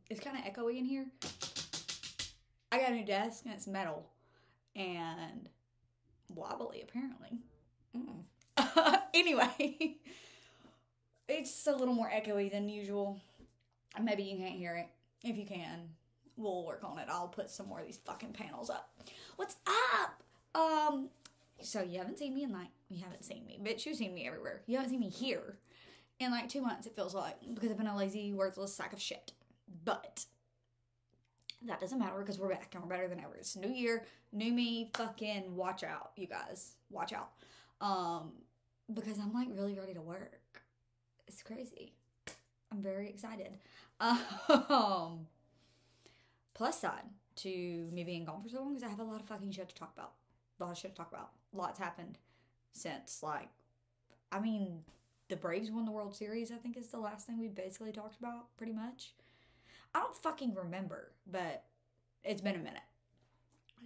It's kind of echoey in here. I got a new desk and it's metal and wobbly apparently. Anyway, it's a little more echoey than usual. Maybe you can't hear it. If you can, we'll work on it. I'll put some more of these fucking panels up. What's up? So you haven't seen me in you haven't seen me, bitch. You've seen me everywhere. You haven't seen me here in 2 months, it feels like, because I've been a lazy, worthless sack of shit. But that doesn't matter because we're back and we're better than ever. It's new year, new me. Fucking watch out, you guys. Watch out. Because I'm really ready to work. It's crazy. I'm very excited. Plus side to me being gone for so long is I have a lot of fucking shit to talk about. A lot of shit to talk about. Lots happened since the Braves won the World Series, I think is the last thing we basically talked about, pretty much. I don't fucking remember, but it's been a minute.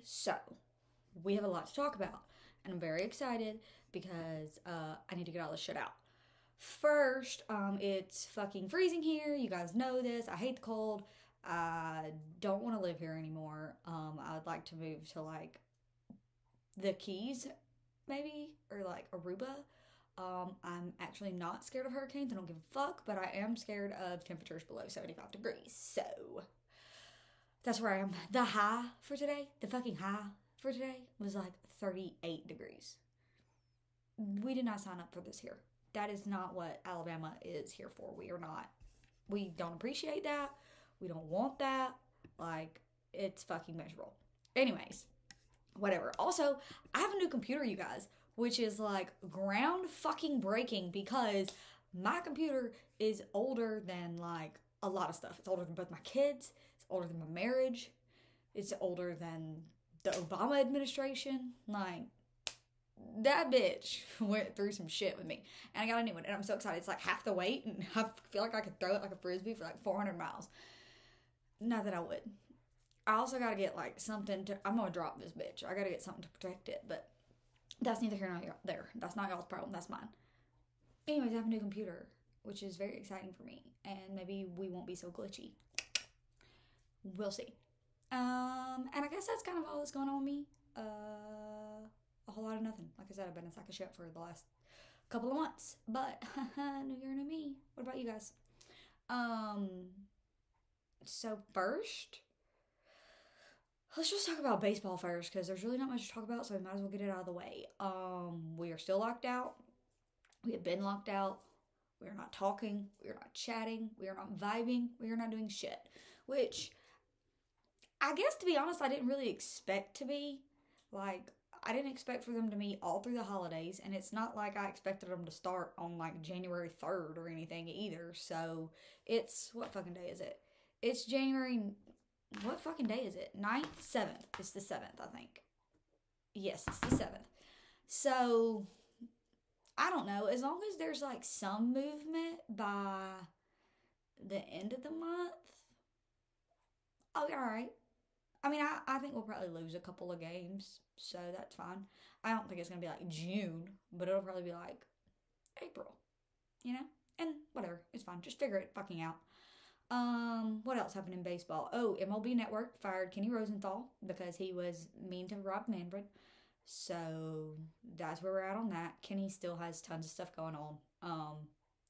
So, we have a lot to talk about. And I'm very excited because I need to get all this shit out. First, it's fucking freezing here. You guys know this. I hate the cold. I don't want to live here anymore. I would like to move to the Keys, maybe, or Aruba. I'm actually not scared of hurricanes. I don't give a fuck, but I am scared of temperatures below 75 degrees. So, that's where I am. The high for today, the fucking high for today was 38 degrees. We did not sign up for this here. That is not what Alabama is here for. We don't appreciate that. We don't want that. It's fucking miserable. Anyways, whatever. Also, I have a new computer, you guys, which is ground fucking breaking because my computer is older than a lot of stuff. It's older than both my kids. It's older than my marriage. It's older than the Obama administration. That bitch went through some shit with me. And I got a new one. And I'm so excited. It's half the weight. And I feel like I could throw it like a frisbee for 400 miles. Not that I would. I also got to get something to... I'm going to drop this bitch. I got to get something to protect it. But that's neither here nor there. That's not y'all's problem. That's mine. Anyways, I have a new computer, which is very exciting for me. And maybe we won't be so glitchy. We'll see. And I guess that's kind of all that's going on with me. A whole lot of nothing. Like I said, I've been a sack of shit for the last couple of months. But, new year, new me. What about you guys? So first, let's just talk about baseball first, because there's really not much to talk about, so we might as well get it out of the way. We are still locked out. We have been locked out. We are not talking. We are not chatting. We are not vibing. We are not doing shit. Which, I guess, to be honest, I didn't really expect to be. I didn't expect for them to meet all through the holidays, and it's not like I expected them to start on January 3rd or anything either. So it's, what fucking day is it? It's January, what fucking day is it? 9th? 7th. It's the 7th, I think. Yes, it's the 7th. So, I don't know. As long as there's some movement by the end of the month, I'll be alright. I think we'll probably lose a couple of games, so that's fine. I don't think it's going to be June, but it'll probably be April, And whatever, it's fine. Just figure it fucking out. What else happened in baseball? Oh, MLB Network fired Kenny Rosenthal because he was mean to Rob Manfred. So that's where we're at on that. Kenny still has tons of stuff going on.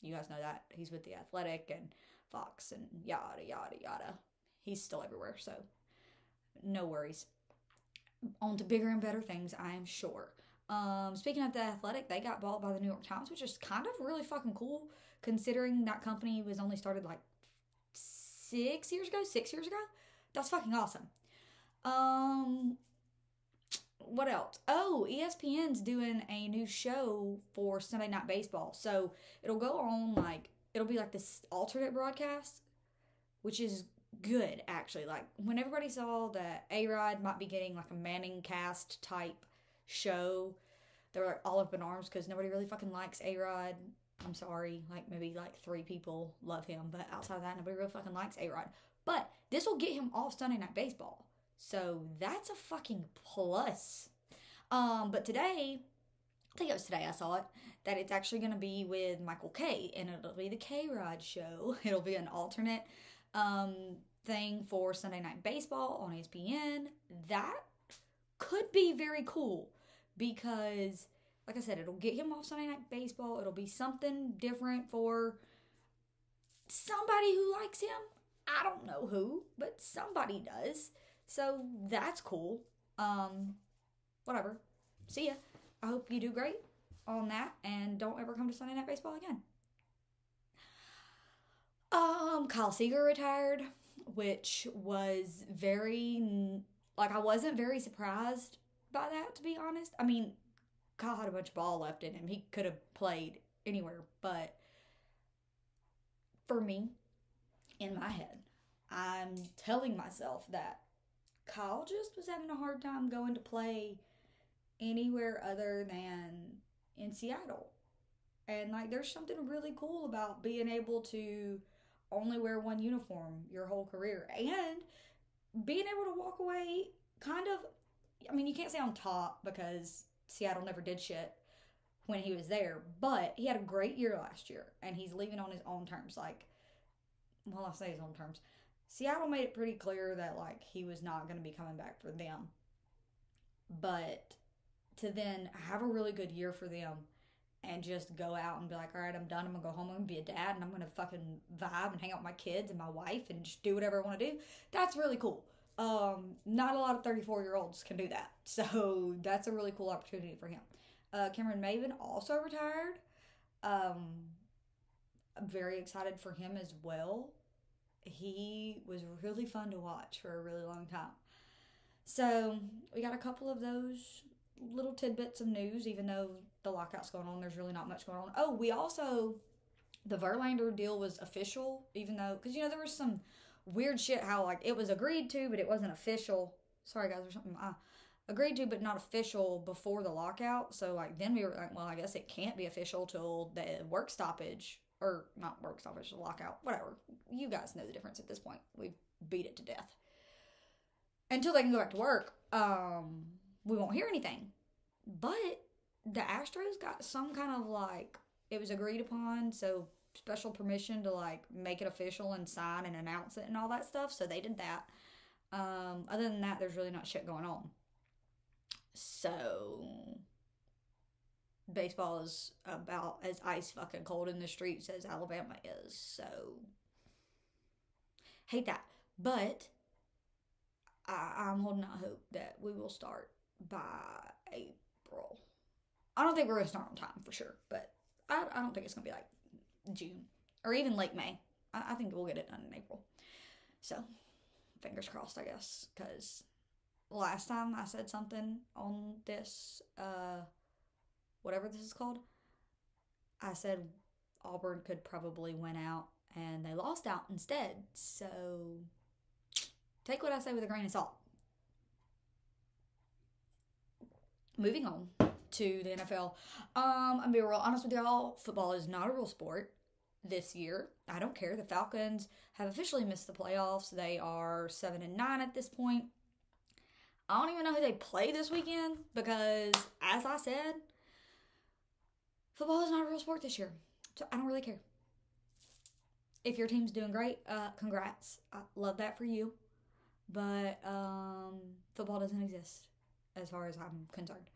You guys know that. He's with The Athletic and Fox and yada, yada, yada. He's still everywhere, so no worries. On to bigger and better things, I am sure. Speaking of The Athletic, they got bought by the New York Times, which is kind of really fucking cool, considering that company was only started 6 years ago. That's fucking awesome. What else? Oh, ESPN's doing a new show for Sunday Night Baseball. So it'll go on it'll be this alternate broadcast, which is good, actually. When everybody saw that A-Rod might be getting a Manning cast type show, they were all up in arms because nobody really fucking likes A-Rod. I'm sorry, maybe 3 people love him, but outside of that, nobody really fucking likes A-Rod. But this will get him off Sunday Night Baseball, so that's a fucking plus. But today, I think it was today I saw it, that it's actually going to be with Michael K, and it'll be the K-Rod show. It'll be an alternate thing for Sunday Night Baseball on ESPN. That could be very cool because, like I said, it'll get him off Sunday Night Baseball. It'll be something different for somebody who likes him. I don't know who, but somebody does. So that's cool. Whatever. See ya. I hope you do great on that and don't ever come to Sunday Night Baseball again. Kyle Seeger retired, which was very, like, I wasn't very surprised by that, to be honest. I mean, Kyle had a bunch of ball left in him. He could have played anywhere, but for me, in my head, I'm telling myself that Kyle just was having a hard time going to play anywhere other than in Seattle. And, like, there's something really cool about being able to only wear one uniform your whole career and being able to walk away kind of, I mean, you can't say on top because Seattle never did shit when he was there, but he had a great year last year and he's leaving on his own terms. Like, well, I say his own terms. Seattle made it pretty clear that, like, he was not going to be coming back for them. But to then have a really good year for them and just go out and be like, all right, I'm done. I'm going to go home. I'm going to be a dad and I'm going to fucking vibe and hang out with my kids and my wife and just do whatever I want to do. That's really cool. Not a lot of 34-year-olds can do that. So that's a really cool opportunity for him. Cameron Maven also retired. I'm very excited for him as well. He was really fun to watch for a really long time. So we got a couple of those little tidbits of news, even though the lockout's going on, there's really not much going on. Oh, we also, the Verlander deal was official, even though, because, you know, there was some weird shit how, like, it was agreed to, but it wasn't official. Sorry, guys, there's something agreed to, but not official before the lockout. So, like, then we were like, well, I guess it can't be official till the work stoppage, or not work stoppage, the lockout, whatever. You guys know the difference at this point. We've beat it to death. Until they can go back to work, we won't hear anything. But the Astros got some kind of, like, it was agreed upon, so special permission to, like, make it official and sign and announce it and all that stuff. So they did that. Other than that, there's really not shit going on. So baseball is about as ice fucking cold in the streets as Alabama is. So hate that. But I'm holding out hope that we will start by April. I don't think we're going to start on time for sure, but I don't think it's going to be like June or even late May. I think we'll get it done in April. So fingers crossed, I guess, because last time I said something on this, whatever this is called, I said Auburn could probably win out, and they lost out instead. So take what I say with a grain of salt. Moving on to the NFL. I'm going to be real honest with y'all. Football is not a real sport this year. I don't care. The Falcons have officially missed the playoffs. They are 7-9 at this point. I don't even know who they play this weekend because, as I said, football is not a real sport this year. So I don't really care. If your team's doing great, congrats. I love that for you. But football doesn't exist as far as I'm concerned.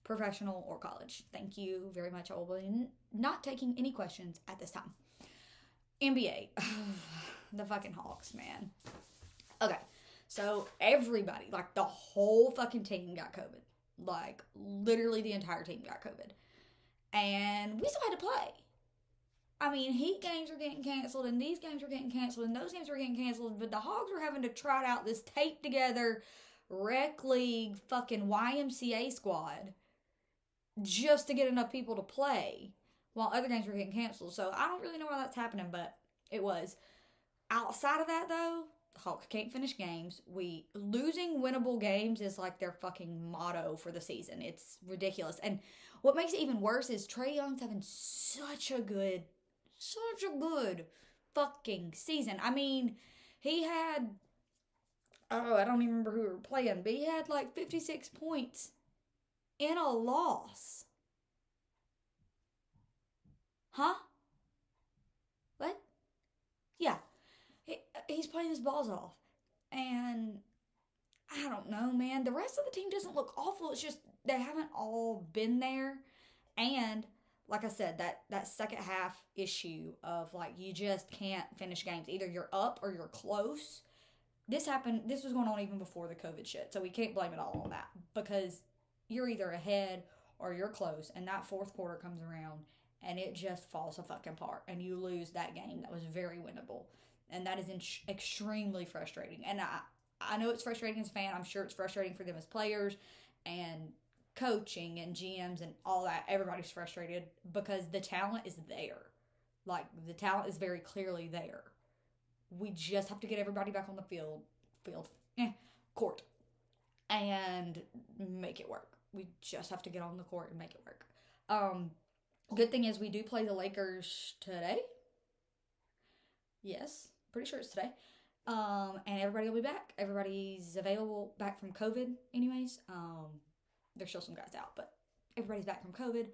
Professional or college. Thank you very much. I will be not taking any questions at this time. NBA. The fucking Hawks, man. Okay. So everybody, like the whole fucking team got COVID. Like literally the entire team got COVID. And we still had to play. I mean, Heat games were getting canceled and these games were getting canceled and those games were getting canceled. But the Hogs were having to trot out this taped together rec league fucking YMCA squad just to get enough people to play while other games were getting canceled. So I don't really know why that's happening, but it was. Outside of that, though, the Hawks can't finish games. Losing winnable games is like their fucking motto for the season. It's ridiculous. And what makes it even worse is Trae Young's having such a good fucking season. I mean, he had, I don't even remember who we were playing, but he had like 56 points in a loss. Huh? What? Yeah. he's playing his balls off. And I don't know, man. The rest of the team doesn't look awful. It's just they haven't all been there. And like I said, that second half issue of like you just can't finish games. Either you're up or you're close. This was going on even before the COVID shit. So we can't blame it all on that because you're either ahead or you're close. And that fourth quarter comes around and it just falls a fucking apart. And you lose that game that was very winnable. And that is extremely frustrating. And I know it's frustrating as a fan. I'm sure it's frustrating for them as players and coaching and GMs and all that. Everybody's frustrated because the talent is there. Like, the talent is very clearly there. We just have to get everybody back on the court, and make it work. We just have to get on the court and make it work. Good thing is we do play the Lakers today. Yes, pretty sure it's today. And everybody will be back. Everybody's available back from COVID anyways. There's still some guys out, but everybody's back from COVID.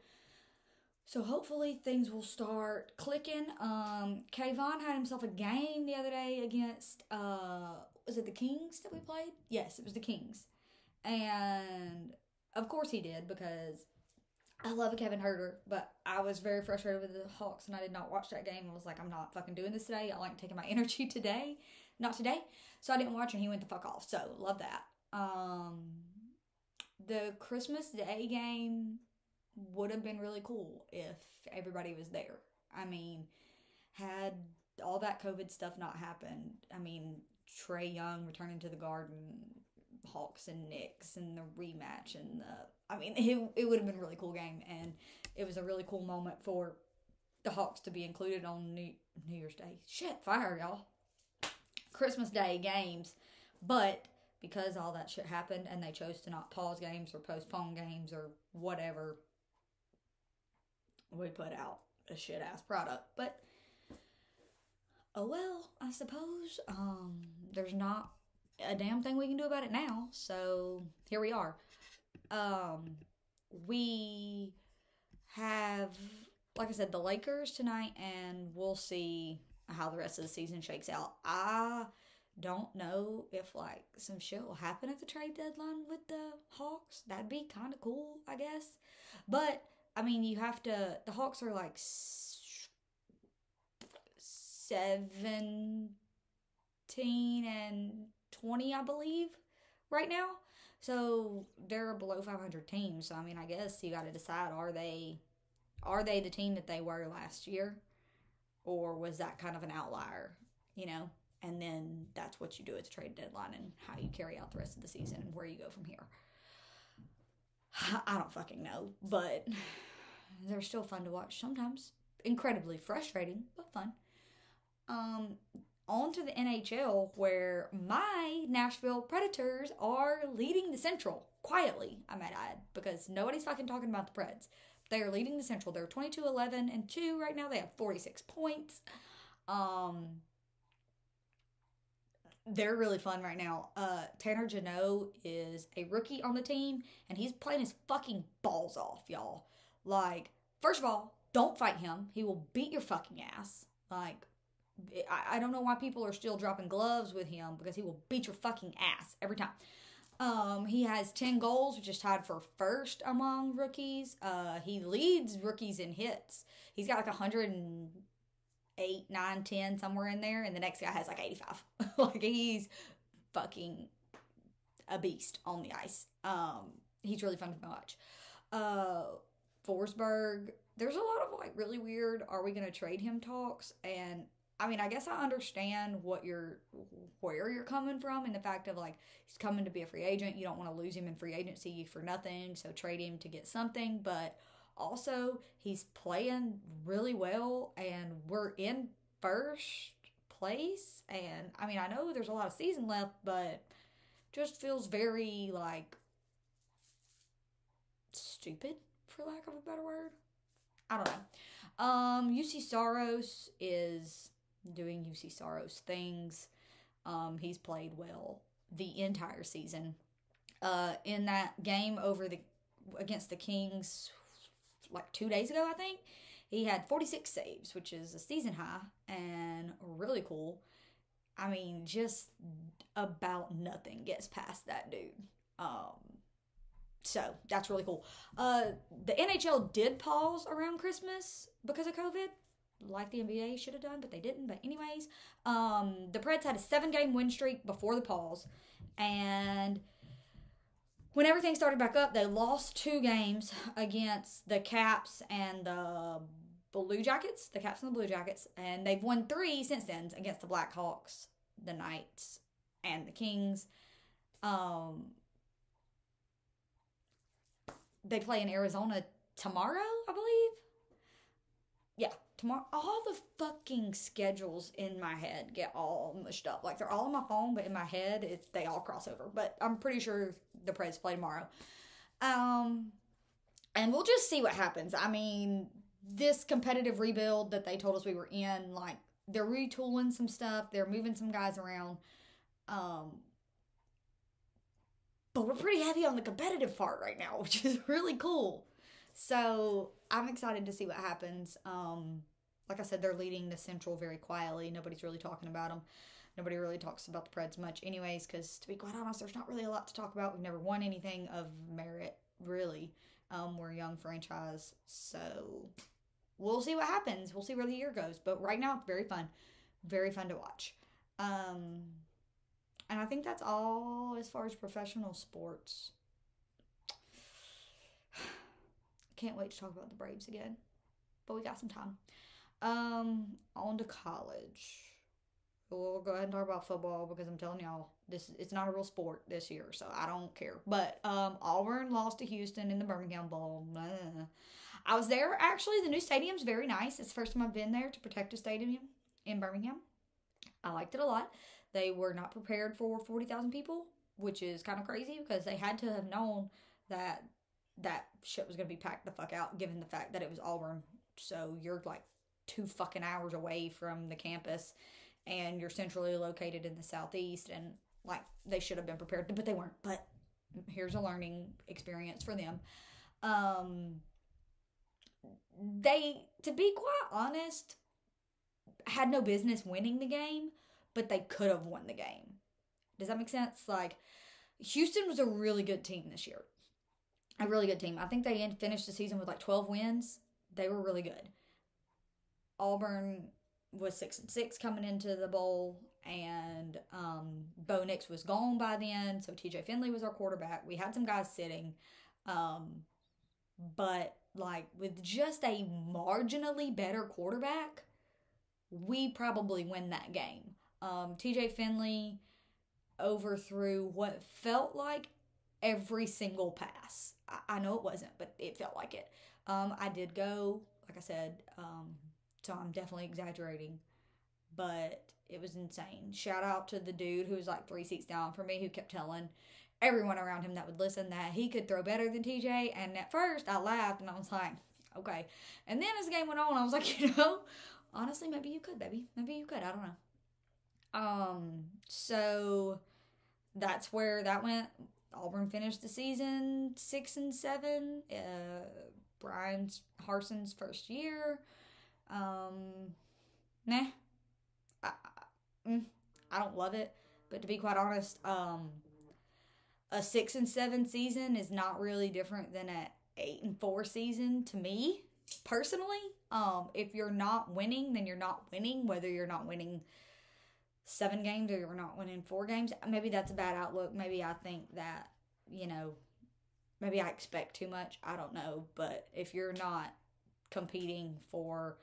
So hopefully things will start clicking. Kayvon had himself a game the other day against, was it the Kings that we played? Yes, it was the Kings. And of course he did because I love a Kevin Huerter, but I was very frustrated with the Hawks and I did not watch that game. I was like, I'm not fucking doing this today. I like taking my energy today. Not today. So I didn't watch and he went the fuck off. So love that. The Christmas Day game would have been really cool if everybody was there. I mean, had all that COVID stuff not happened, I mean, Trae Young returning to the Garden, Hawks and Knicks, and the rematch, and it would have been a really cool game, and it was a really cool moment for the Hawks to be included on New Year's Day. Shit, fire, y'all. Christmas Day games, but because all that shit happened, and they chose to not pause games or postpone games or whatever, we put out a shit-ass product. But, oh well, I suppose. There's not a damn thing we can do about it now. So, here we are. We have, like I said, the Lakers tonight, and we'll see how the rest of the season shakes out. I don't know if, like, some shit will happen at the trade deadline with the Hawks. That'd be kind of cool, I guess. But I mean, you have to, the Hawks are like 17 and 20, I believe, right now. So they're a below 500 team. So, I mean, I guess you got to decide, are they the team that they were last year? Or was that kind of an outlier, you know? And then that's what you do at the trade deadline and how you carry out the rest of the season and where you go from here. I don't fucking know, but they're still fun to watch sometimes. Incredibly frustrating, but fun. On to the NHL, where my Nashville Predators are leading the Central. Quietly, I might add, because nobody's fucking talking about the Preds. They are leading the Central. They're 22-11-2 right now. They have 46 points. They're really fun right now. Tanner Jeannot is a rookie on the team, and he's playing his fucking balls off, y'all. Like, first of all, don't fight him. He will beat your fucking ass. Like, I don't know why people are still dropping gloves with him, because he will beat your fucking ass every time. He has 10 goals, which is tied for first among rookies. He leads rookies in hits. He's got like 108, 9, 10, somewhere in there, and the next guy has like 85. Like, he's fucking a beast on the ice. He's really fun to watch. Forsberg, there's a lot of like really weird, are we gonna trade him talks, and I mean, I guess I understand where you're coming from, and the fact of like, he's coming to be a free agent. You don't want to lose him in free agency for nothing, so trade him to get something. But also, he's playing really well, and we're in first place. And I mean, I know there's a lot of season left, but just feels very like stupid, for lack of a better word. I don't know. UC Saros is doing UC Saros things. He's played well the entire season. In that game against the Kings, like 2 days ago, I think, he had 46 saves, which is a season high and really cool. I mean, just about nothing gets past that dude. So that's really cool. The NHL did pause around Christmas because of COVID, like the NBA should have done, but they didn't. But anyways, the Preds had a 7-game win streak before the pause, and when everything started back up, they lost 2 games against the Caps and the Blue Jackets. The Caps and the Blue Jackets, and they've won 3 since then against the Blackhawks, the Knights, and the Kings. They play in Arizona tomorrow, I believe. Yeah, tomorrow. All the fucking schedules in my head get all mushed up. Like, they're all on my phone, but in my head, they all cross over. But I'm pretty sure the Preds play tomorrow. And we'll just see what happens. I mean, this competitive rebuild that they told us we were in, like, they're retooling some stuff. They're moving some guys around. But we're pretty heavy on the competitive part right now, which is really cool. So I'm excited to see what happens. Like I said, they're leading the Central very quietly. Nobody's really talking about them. Nobody really talks about the Preds much anyways, because to be quite honest, there's not really a lot to talk about. We've never won anything of merit, really. We're a young franchise, so we'll see what happens. We'll see where the year goes. But right now, it's very fun. Very fun to watch. And I think that's all as far as professional sports. Can't wait to talk about the Braves again. But we got some time. On to college. We'll go ahead and talk about football because I'm telling y'all, it's not a real sport this year, so I don't care. But Auburn lost to Houston in the Birmingham Bowl. I was there, actually. The new stadium's very nice. It's the first time I've been there to protect a stadium in Birmingham. I liked it a lot. They were not prepared for 40,000 people, which is kind of crazy because they had to have known that shit was going to be packed the fuck out given the fact that it was Auburn. So you're like 2 fucking hours away from the campus and you're centrally located in the southeast, and like they should have been prepared, but they weren't. But here's a learning experience for them. They, to be quite honest, had no business winning the game, but they could have won the game. Does that make sense? Like, Houston was a really good team this year. A really good team. I think they finished the season with like 12 wins. They were really good. Auburn was 6-6 coming into the bowl, and Bo Nix was gone by then, so TJ Finley was our quarterback. We had some guys sitting, but like with just a marginally better quarterback, we probably win that game. TJ Finley overthrew what felt like every single pass. I know it wasn't, but it felt like it. I did go, like I said, so I'm definitely exaggerating, but it was insane. Shout out to the dude who was like 3 seats down from me, who kept telling everyone around him that would listen that he could throw better than TJ. And at first I laughed and I was like, okay. And then as the game went on, I was like, honestly, maybe you could, baby. Maybe you could. I don't know. So that's where that went. Auburn finished the season 6-7. Brian Harson's first year. Nah. I don't love it, but to be quite honest, a 6-7 season is not really different than a 8-4 season to me personally. If you're not winning, then you're not winning, whether you're not winning 7 games or you're not winning 4 games. Maybe that's a bad outlook. Maybe I think that, maybe I expect too much. I don't know. But if you're not competing for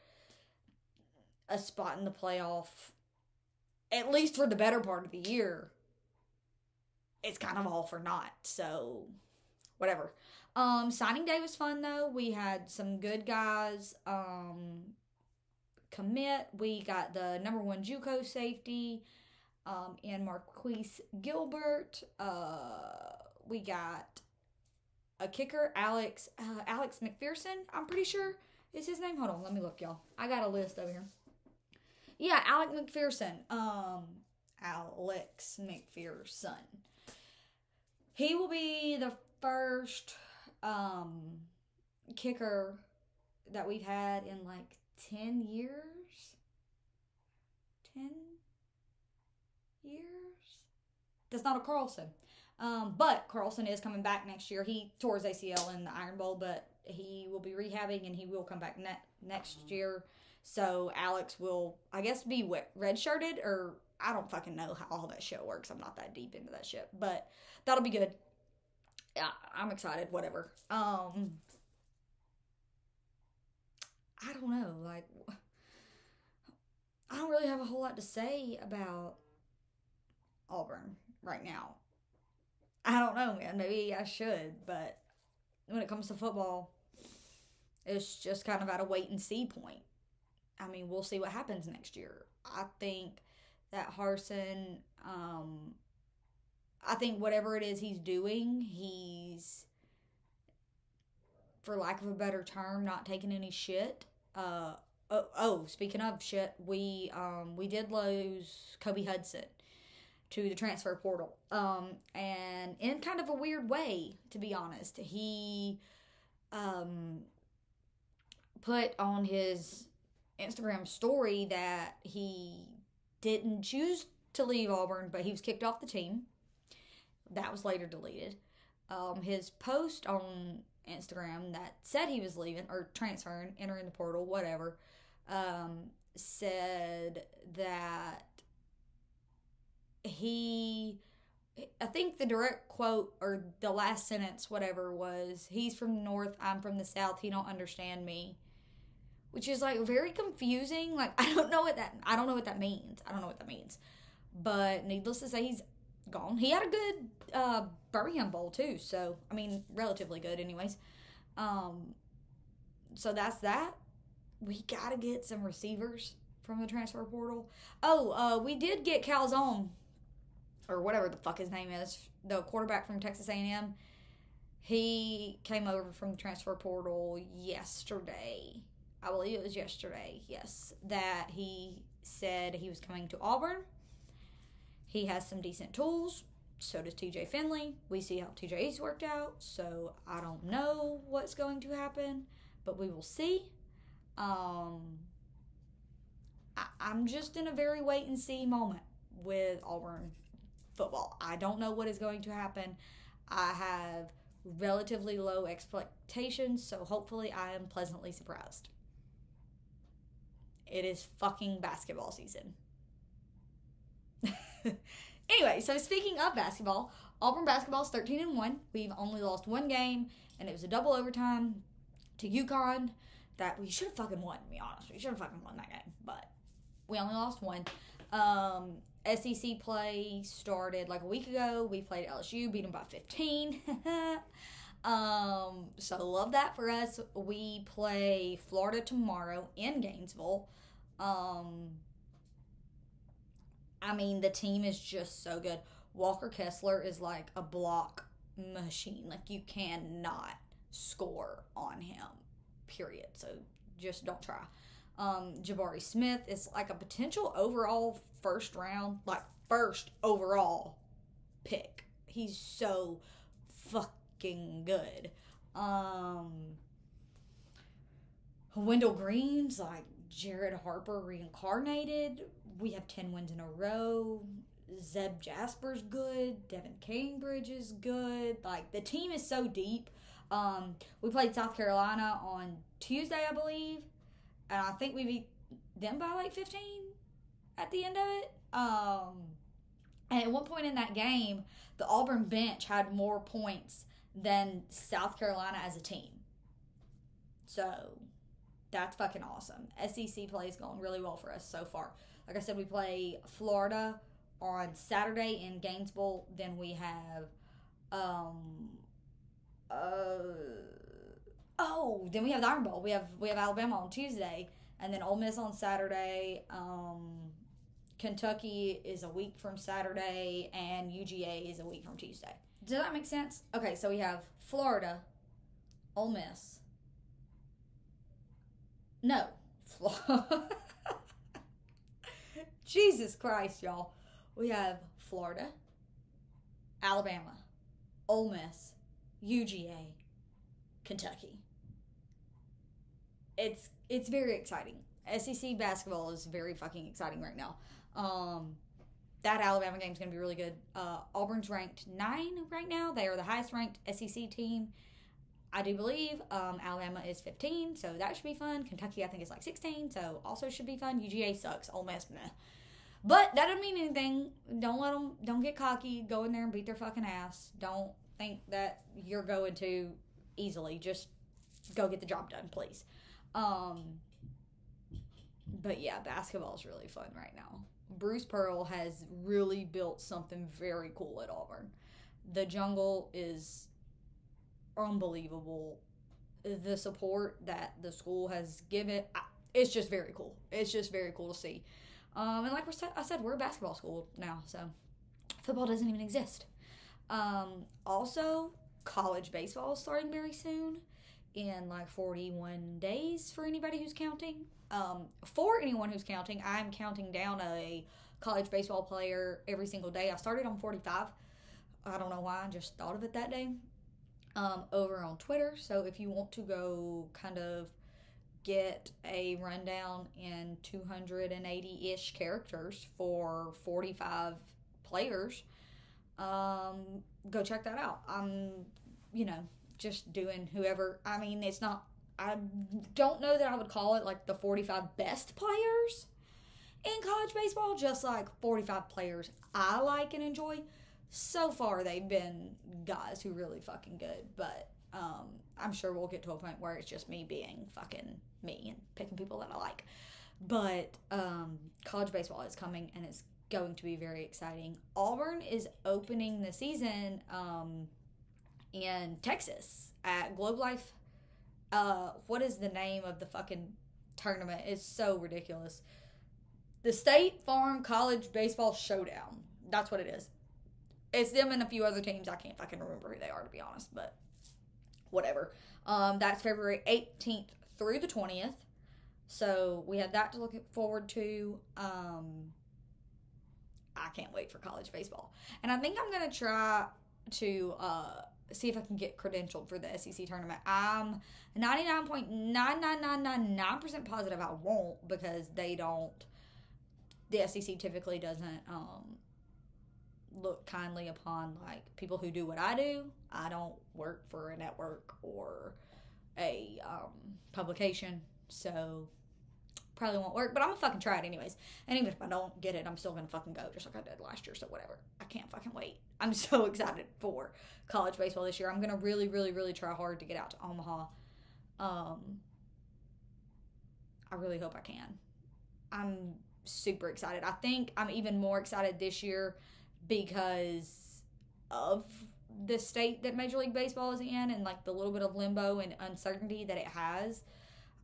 a spot in the playoff, at least for the better part of the year, it's kind of all for naught. So, whatever. Signing day was fun, though. We had some good guys commit. We got the number 1 JUCO safety in Marquise Gilbert. We got a kicker, Alex McPherson, I'm pretty sure is his name. Hold on, let me look, y'all. I got a list over here. Yeah, Alex McPherson. Alex McPherson. He will be the first kicker that we've had in like 10 years. 10? years. That's not a Carlson. But Carlson is coming back next year. He tore his ACL in the Iron Bowl, but he will be rehabbing and he will come back next year. So Alex will, I guess, be redshirted, or I don't fucking know how all that shit works. I'm not that deep into that shit, but that'll be good. Yeah, I'm excited. Whatever. I don't know. Like, I don't really have a whole lot to say about Auburn right now. I don't know, man. Maybe I should, but when it comes to football, it's just kind of at a wait and see point. I mean, we'll see what happens next year. I think that Harsin, I think whatever it is he's doing, he's, for lack of a better term, not taking any shit. Speaking of shit, we did lose Kobe Hudson to the transfer portal. And in kind of a weird way, to be honest. He put on his Instagram story that he didn't choose to leave Auburn, but he was kicked off the team. That was later deleted. His post on Instagram that said he was leaving, or transferring, entering the portal, whatever, said that I think the direct quote, or the last sentence, whatever, was, he's from the north, I'm from the south, he don't understand me. Which is, like, very confusing. Like, I don't know what that means. But needless to say, he's gone. He had a good Birmingham Bowl, too. So, I mean, relatively good anyways. So that's that. We gotta get some receivers from the transfer portal. We did get Calzone, or whatever the fuck his name is, the quarterback from Texas A&M. He came over from the transfer portal yesterday. I believe it was yesterday, yes, that he said he was coming to Auburn. He has some decent tools. So does TJ Finley. We see how TJ's worked out. So I don't know what's going to happen, but we will see. I'm just in a very wait and see moment with Auburn football. I don't know what is going to happen. I have relatively low expectations, so hopefully I am pleasantly surprised. It is fucking basketball season. Anyway, so speaking of basketball, Auburn basketball is 13-1. We've only lost one game, and it was a double overtime to UConn that we should have fucking won, to be honest. We should have fucking won that game, but we only lost one. SEC play started like a week ago. We played LSU, beat them by 15. So love that for us. We play Florida tomorrow in Gainesville. I mean, the team is just so good. Walker Kessler is like a block machine. Like, you cannot score on him, period. So just don't try. Jabari Smith is like a potential overall first overall pick. He's so fucking good. Wendell Green's like Jared Harper reincarnated. We have 10 wins in a row. Zeb Jasper's good. Devin Cambridge is good. Like, the team is so deep. We played South Carolina on Tuesday, I believe. And I think we beat them by like 15 at the end of it. And at one point in that game, the Auburn bench had more points than South Carolina as a team. So that's fucking awesome. SEC play is going really well for us so far. Like I said, we play Florida on Saturday in Gainesville. Then we have then we have the Iron Bowl. We have Alabama on Tuesday, and then Ole Miss on Saturday. Kentucky is a week from Saturday, and UGA is a week from Tuesday. Does that make sense? Okay, so we have Florida, Ole Miss. No. Jesus Christ, y'all. We have Florida, Alabama, Ole Miss, UGA, Kentucky. It's very exciting. SEC basketball is very fucking exciting right now. that Alabama game is going to be really good. Auburn's ranked 9 right now. They are the highest ranked SEC team, I do believe. Alabama is 15, so that should be fun. Kentucky, I think, is like 16, so also should be fun. UGA sucks. Ole Miss, meh. But that doesn't mean anything. Don't get cocky. Go in there and beat their fucking ass. Don't think that you're going to easily. Just go get the job done, please. But yeah, basketball is really fun right now. Bruce Pearl has really built something very cool at Auburn. The jungle is unbelievable. The support that the school has given, it's just very cool. It's just very cool to see. And like I said, we're a basketball school now, so football doesn't even exist. Also, college baseball is starting very soon, in like 41 days for anybody who's counting. For anyone who's counting, I'm counting down a college baseball player every single day. I started on 45. I don't know why, I just thought of it that day. Over on Twitter, so if you want to go kind of get a rundown in 280-ish characters for 45 players, go check that out. I'm, just doing whoever. I mean, it's not, I don't know that I would call it like the 45 best players in college baseball, just like 45 players I like and enjoy. So far, they've been guys who are really fucking good, but I'm sure we'll get to a point where it's just me being fucking me and picking people that I like. But college baseball is coming, and it's going to be very exciting. Auburn is opening the season in Texas at Globe Life. What is the name of the fucking tournament? It's so ridiculous. The State Farm College Baseball Showdown. That's what it is. It's them and a few other teams. I can't fucking remember who they are, to be honest, but whatever. That's February 18th through the 20th. So we had that to look forward to. I can't wait for college baseball. And I think I'm going to try to see if I can get credentialed for the SEC tournament. I'm 99.99999% positive I won't, because the SEC typically doesn't look kindly upon like people who do what I do. I don't work for a network or a publication, so probably won't work, but I'm gonna fucking try it anyways. And even if I don't get it, I'm still gonna fucking go, just like I did last year, so whatever. I can't fucking wait. I'm so excited for college baseball this year. I'm gonna really, really, really try hard to get out to Omaha. I really hope I can. I'm super excited. I think I'm even more excited this year because of the state that Major League Baseball is in, and like the little bit of limbo and uncertainty that it has.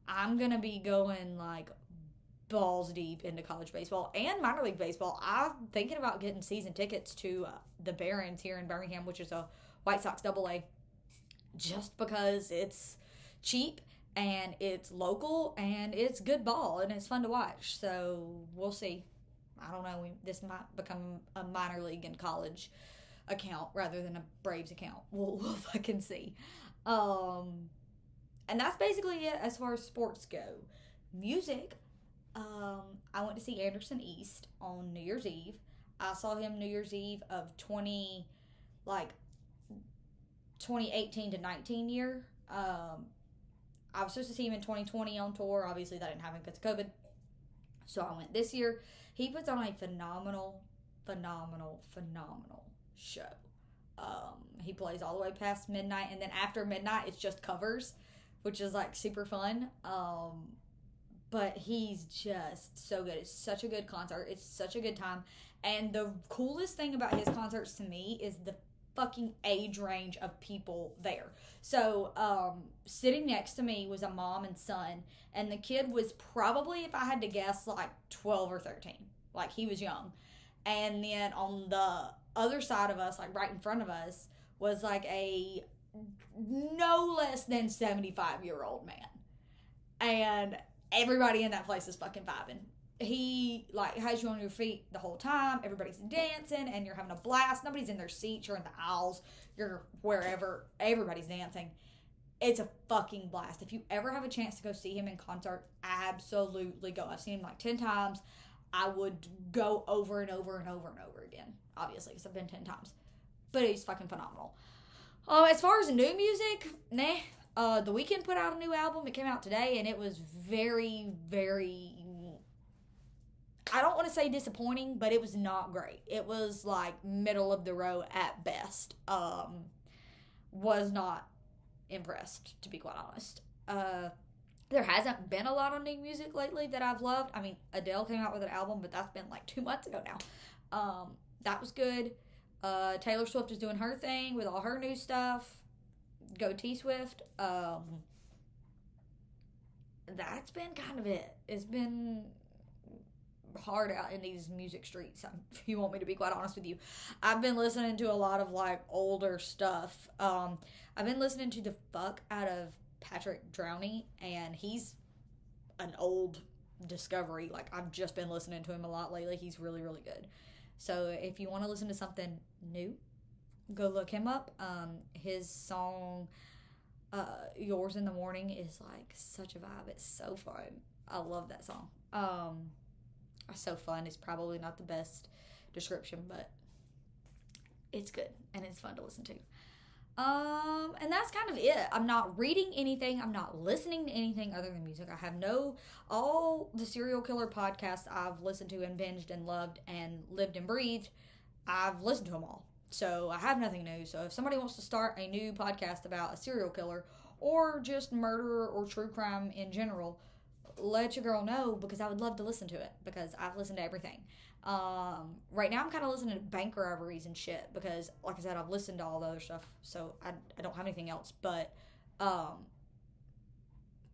I'm gonna be going like balls deep into college baseball and minor league baseball. I'm thinking about getting season tickets to the Barons here in Birmingham, which is a White Sox AA, just because it's cheap and it's local and it's good ball and it's fun to watch. So we'll see. I don't know. This might become a minor league and college account rather than a Braves account. We'll fucking see. And that's basically it as far as sports go. Music. I went to see Anderson East on New Year's Eve. I saw him New Year's Eve of 2018 to 19 year. I was supposed to see him in 2020 on tour. Obviously, that didn't happen because of COVID. So I went this year. He puts on a phenomenal show. He plays all the way past midnight, and then after midnight, it's just covers, which is like super fun. But he's just so good. It's such a good concert. It's such a good time. And the coolest thing about his concerts to me is the fucking age range of people there. So, sitting next to me was a mom and son, and the kid was probably, if I had to guess, like 12 or 13. Like, he was young. And then on the other side of us, like right in front of us, was like a no less than 75-year-old man. And everybody in that place is fucking vibing. He, like, has you on your feet the whole time. Everybody's dancing, and you're having a blast. Nobody's in their seats. You're in the aisles. You're wherever. Everybody's dancing. It's a fucking blast. If you ever have a chance to go see him in concert, absolutely go. I've seen him like 10 times. I would go over and over and over and over again, obviously, because I've been 10 times. But he's fucking phenomenal. As far as new music, nah. The Weeknd put out a new album. It came out today, and it was very, very, I don't want to say disappointing, but it was not great. It was like middle of the road at best. Was not impressed, to be quite honest. There hasn't been a lot of new music lately that I've loved. I mean, Adele came out with an album, but that's been like 2 months ago now. That was good. Taylor Swift is doing her thing with all her new stuff. Go T-Swift. That's been kind of it. It's been hard out in these music streets, if you want me to be quite honest with you. I've been listening to a lot of like older stuff. I've been listening to the fuck out of Patrick Drowney, and he's an old discovery. Like, I've just been listening to him a lot lately. He's really, really good. So if you want to listen to something new, go look him up. His song Yours in the Morning is like such a vibe. It's so fun. I love that song. So fun is probably not the best description, but it's good and it's fun to listen to. And that's kind of it. I'm not reading anything. I'm not listening to anything other than music. I have all the serial killer podcasts I've listened to and binged and loved and lived and breathed, I've listened to them all. So I have nothing new. So if somebody wants to start a new podcast about a serial killer or just murder or true crime in general, let your girl know, because I would love to listen to it, because I've listened to everything. Right now I'm kind of listening to bank robberies and shit, because like I said, I've listened to all the other stuff, so I don't have anything else. But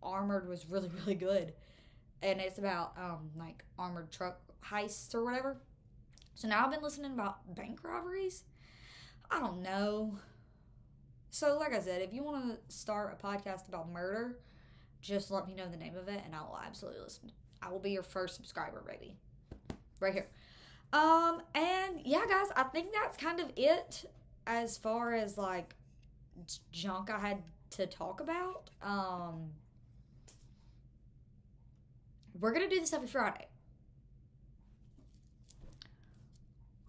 Armored was really, really good, and it's about like armored truck heists or whatever. So now I've been listening about bank robberies. I don't know. So like I said, if you want to start a podcast about murder, just let me know the name of it, and I will absolutely listen. I will be your first subscriber, baby. Right here. And yeah, guys, I think that's kind of it as far as like junk I had to talk about. We're gonna do this every Friday.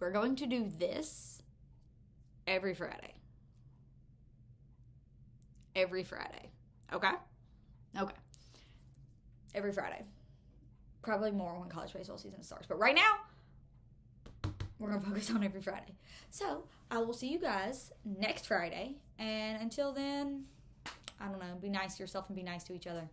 We're going to do this every Friday. Every Friday. Okay? Okay. Every Friday. Probably more when college baseball season starts. But right now, we're going to focus on every Friday. So, I will see you guys next Friday. And until then, I don't know, be nice to yourself and be nice to each other.